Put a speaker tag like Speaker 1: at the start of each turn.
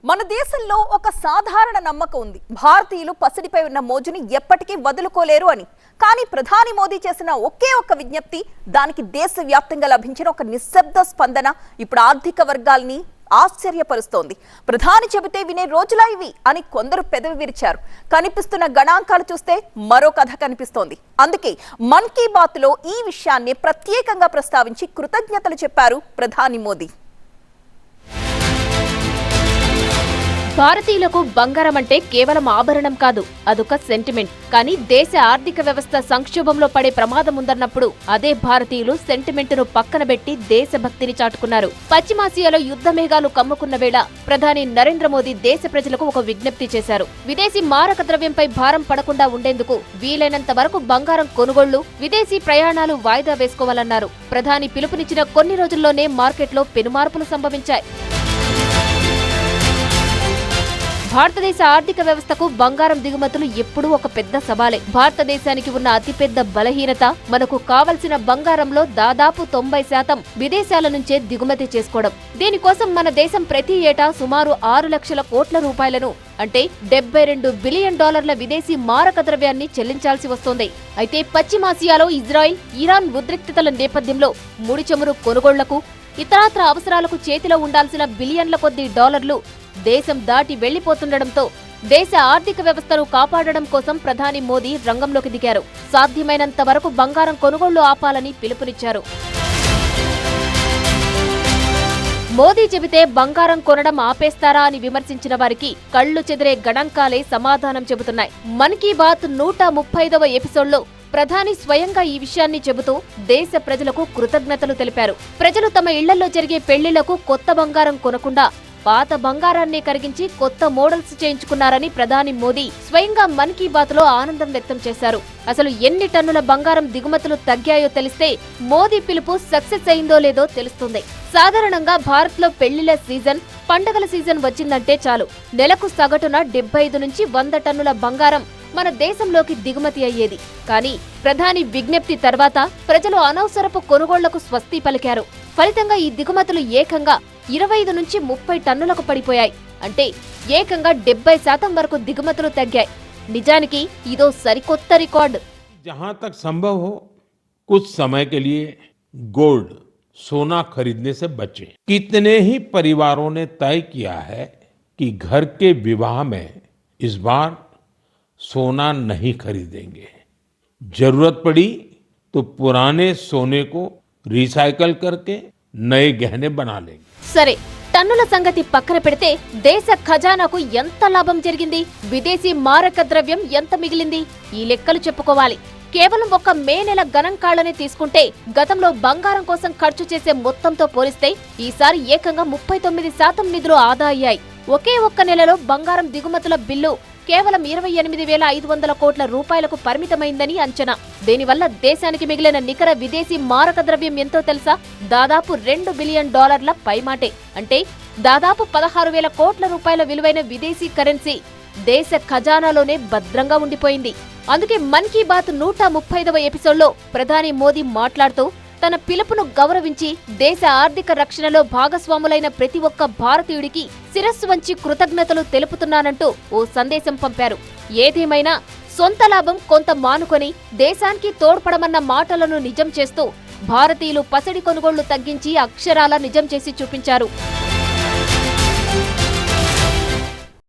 Speaker 1: మన దేశంలో ఒక సాధారణ నమ్మకం ఉంది. భారతీయులు పసిడిపై ఉన్న మోజుని ఎప్పటికీ వదులుకోలేరు అని. కానీ ప్రధాని మోదీ చేసిన ఒకే ఒక్క విజ్ఞప్తి, దానికి దేశవ్యాప్తంగా లభించిన ఒక నిశ్శబ్ద స్పందన ఇప్పుడు ఆర్థిక వర్గాల్ని ఆశ్చర్యపరుస్తోంది. ప్రధాని చెబితే వినే రోజులా ఇవి అని కొందరు పెదవి విరిచారు. కనిపిస్తున్న గణాంకాలు చూస్తే మరో కథ కనిపిస్తోంది. అందుకే మన్ కీ బాత్ లో ఈ విషయాన్ని ప్రత్యేకంగా ప్రస్తావించి కృతజ్ఞతలు చెప్పారు ప్రధాని మోదీ.
Speaker 2: భారతీయులకు బంగారం అంటే కేవలం ఆభరణం కాదు, అదొక సెంటిమెంట్. కానీ దేశ ఆర్థిక వ్యవస్థ సంక్షోభంలో పడే ప్రమాదం ఉందన్నప్పుడు అదే భారతీయులు సెంటిమెంట్ను పక్కన పెట్టి దేశభక్తిని చాటుకున్నారు. పశ్చిమాసియాలో యుద్ధ మేఘాలు కమ్ముకున్న వేళ ప్రధాని నరేంద్ర మోదీ దేశ ప్రజలకు ఒక విజ్ఞప్తి చేశారు. విదేశీ మారక ద్రవ్యంపై భారం పడకుండా ఉండేందుకు వీలైనంత వరకు బంగారం కొనుగోళ్లు, విదేశీ ప్రయాణాలు వాయిదా వేసుకోవాలన్నారు. ప్రధాని పిలుపునిచ్చిన కొన్ని రోజుల్లోనే మార్కెట్లో పెనుమార్పులు సంభవించాయి. భారతదేశ ఆర్థిక వ్యవస్థకు బంగారం దిగుమతులు ఎప్పుడూ ఒక పెద్ద సవాలే. భారతదేశానికి ఉన్న అతిపెద్ద బలహీనత, మనకు కావలసిన బంగారంలో దాదాపు 90% విదేశాల నుంచే దిగుమతి చేసుకోవడం. దీనికోసం మన దేశం ప్రతి ఏటా సుమారు 6 లక్షల కోట్ల రూపాయలను, అంటే $72 బిలియన్ విదేశీ మారక ద్రవ్యాన్ని చెల్లించాల్సి వస్తోంది. అయితే పశ్చిమాసియాలో ఇజ్రాయెల్, ఇరాన్ ఉద్రిక్తతల నేపథ్యంలో ముడి చమురు కొనుగోళ్లకు, ఇతరత్ర అవసరాలకు చేతిలో ఉండాల్సిన బిలియన్ల కొద్దీ డాలర్లు దేశం దాటి వెళ్లిపోతుండటంతో దేశ ఆర్థిక వ్యవస్థను కాపాడడం కోసం ప్రధాని మోదీ రంగంలోకి దిగారు. సాధ్యమైనంత వరకు బంగారం కొనుగోళ్లు ఆపాలని పిలుపునిచ్చారు. మోదీ చెబితే బంగారం కొనడం ఆపేస్తారా అని విమర్శించిన వారికి కళ్లు చెదిరే గణాంకాలే సమాధానం చెబుతున్నాయి. మన్ కీ బాత్ 135వ ఎపిసోడ్లో ప్రధాని స్వయంగా ఈ విషయాన్ని చెబుతూ దేశ ప్రజలకు కృతజ్ఞతలు తెలిపారు. ప్రజలు తమ ఇళ్లలో జరిగే పెళ్లిళ్లకు కొత్త బంగారం కొనకుండా పాత బంగారాన్ని కరిగించి కొత్త మోడల్స్ చేయించుకున్నారని ప్రధాని మోదీ స్వయంగా మన్ కీ బాత్ లో ఆనందం వ్యక్తం చేశారు. అసలు ఎన్ని టన్నుల బంగారం దిగుమతులు తగ్గాయో తెలిస్తే మోదీ పిలుపు సక్సెస్ అయిందో లేదో తెలుస్తుంది. సాధారణంగా భారత్ లో పెళ్లిళ్ల సీజన్, పండుగల సీజన్ వచ్చిందంటే చాలు నెలకు సగటున 75 నుంచి 100 టన్నుల బంగారం మన దేశంలోకి దిగుమతి అయ్యేది. కానీ ప్రధాని విజ్ఞప్తి తర్వాత ప్రజలు అనవసరపు కొనుగోళ్లకు స్వస్తి పలికారు. ఫలితంగా ఈ దిగుమతులు ఏకంగా 25 నుంచి 30 టన్నులకు పడిపోయాయి. అంటే ఏకంగా 70% వరకు దిగుమతులు తగ్గాయి. నిజానికి ఇదో సరికొత్త రికార్డు.
Speaker 3: जहां तक संभव हो कुछ समय के लिए गोल्ड, सोना खरीदने से बचें। कितने ही परिवारों ने तय किया है कि घर के विवाह में इस बार सोना नहीं खरीदेंगे। जरूरत पड़ी तो पुराने सोने को रिसाइकल करके नए गहने बना लेंगे।
Speaker 2: సరే, టన్నుల సంగతి పక్కన పెడితే దేశ ఖజానాకు ఎంత లాభం జరిగింది, విదేశీ మారక ద్రవ్యం ఎంత మిగిలింది, ఈ లెక్కలు చెప్పుకోవాలి. కేవలం ఒక మే నెల గణాంకాలనే తీసుకుంటే గతంలో బంగారం కోసం ఖర్చు చేసే మొత్తంతో పోలిస్తే ఈసారి ఏకంగా 39% నిధులు ఆదా అయ్యాయి. ఒకే ఒక్క నెలలో బంగారం దిగుమతుల బిల్లు కేవలం 28,500 కోట్ల రూపాయలకు పరిమితమైందని అంచనా. దీనివల్ల దేశానికి మిగిలిన నికర విదేశీ మారక ద్రవ్యం ఎంతో తెలుసా? దాదాపు $2 బిలియన్ పైమాటే. అంటే దాదాపు 16,000 కోట్ల రూపాయల విలువైన విదేశీ కరెన్సీ దేశ ఖజానాలోనే భద్రంగా ఉండిపోయింది. అందుకే మన్ కీ బాత్ 135వ ఎపిసోడ్లో ప్రధాని మోదీ మాట్లాడుతూ తన పిలుపును గౌరవించి దేశ ఆర్థిక రక్షణలో భాగస్వాములైన ప్రతి ఒక్క భారతీయుడికి శిరస్సు వంచి కృతజ్ఞతలు తెలుపుతున్నానంటూ ఓ సందేశం పంపారు. ఏదేమైనా సొంత లాభం కొంత మానుకొని దేశానికి తోడ్పడమన్న మాటలను నిజం చేస్తూ భారతీయులు పసిడి కొనుగోళ్లు తగ్గించి అక్షరాల నిజం చేసి చూపించారు.